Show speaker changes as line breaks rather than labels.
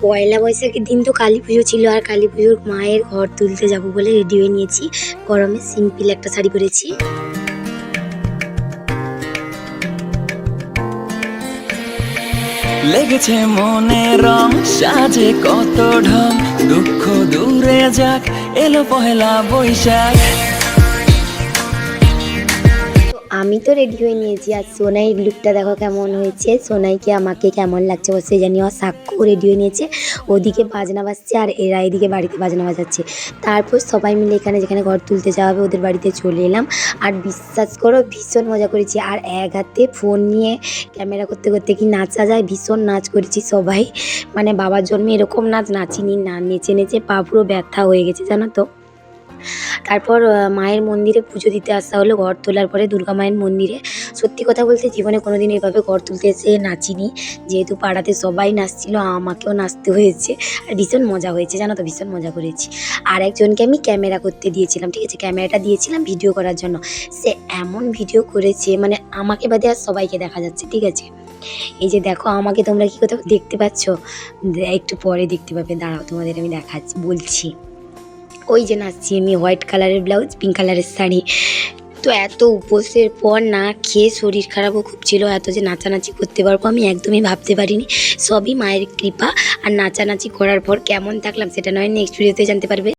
পয়লা বৈশাখের দিন তো কালী পুজো ছিল, আর কালী পুজোর মায়ের ঘর তুলতে যাব বলে রেডি হয়ে নিয়েছি। গরমে সিম্পল একটা শাড়ি পরেছি।
লেগেছে মনে রং সাজে কত ঢং, দুঃখ দূরে যাক, এলো পহেলা বৈশাখ।
আমি তো রেডি হয়ে নিয়েছি, আর সোনাইয়ের লুকটা দেখো কেমন হয়েছে। সোনাইকে আমাকে কেমন লাগছে অবশ্যই জানি। আর সাক্ষ্য রেডি হয়ে নিয়েছে, ওদিকে বাজনা বাজছে আর এরা এদিকে বাড়িতে বাজনা বাজাচ্ছে। তারপর সবাই মিলে এখানে যেখানে ঘর তুলতে যাওয়া হবে ওদের বাড়িতে চলে এলাম। আর বিশ্বাস করো ভীষণ মজা করেছি। আর এক হাতে ফোন নিয়ে ক্যামেরা করতে করতে কি নাচা যায়, ভীষণ নাচ করেছি সবাই। মানে বাবার জন্মে এরকম নাচ নাচিনি, না নেচে নেচে পা পুরো ব্যথা হয়ে গেছে জানো তো। তারপর মায়ের মন্দিরে পুজো দিতে আসা হলো। ঘর তোলার পরে দুর্গা মায়ের মন্দিরে। সত্যি কথা বলতে জীবনে কোনোদিন এভাবে ঘর তুলতে এসে নাচিনি। যেহেতু পাড়াতে সবাই নাচছিল, আমাকেও নাচতে হয়েছে। আর ভীষণ মজা হয়েছে জানো তো, ভীষণ মজা করেছি। আর একজনকে আমি ক্যামেরা করতে দিয়েছিলাম, ঠিক আছে, ক্যামেরাটা দিয়েছিলাম ভিডিও করার জন্য। সে এমন ভিডিও করেছে, মানে আমাকে বাদে আর সবাইকে দেখা যাচ্ছে, ঠিক আছে। এই যে দেখো আমাকে তোমরা কি কোথাও দেখতে পাচ্ছ? একটু পরে দেখতে পাবে, দাঁড়াও তোমাদের আমি দেখাচ্ছি, বলছি। ওই যে নাচছি আমি, হোয়াইট কালারের ব্লাউজ, পিঙ্ক কালারের শাড়ি। তো এত উপোসের পর না খেয়ে শরীর খারাপও খুব ছিল। এত যে নাচানাচি করতে পারবো আমি একদমই ভাবতে পারিনি। সবই মায়ের কৃপা। আর নাচানাচি করার পর কেমন থাকলাম সেটা নয় নেক্সট ভিডিওতে জানতে পারবে।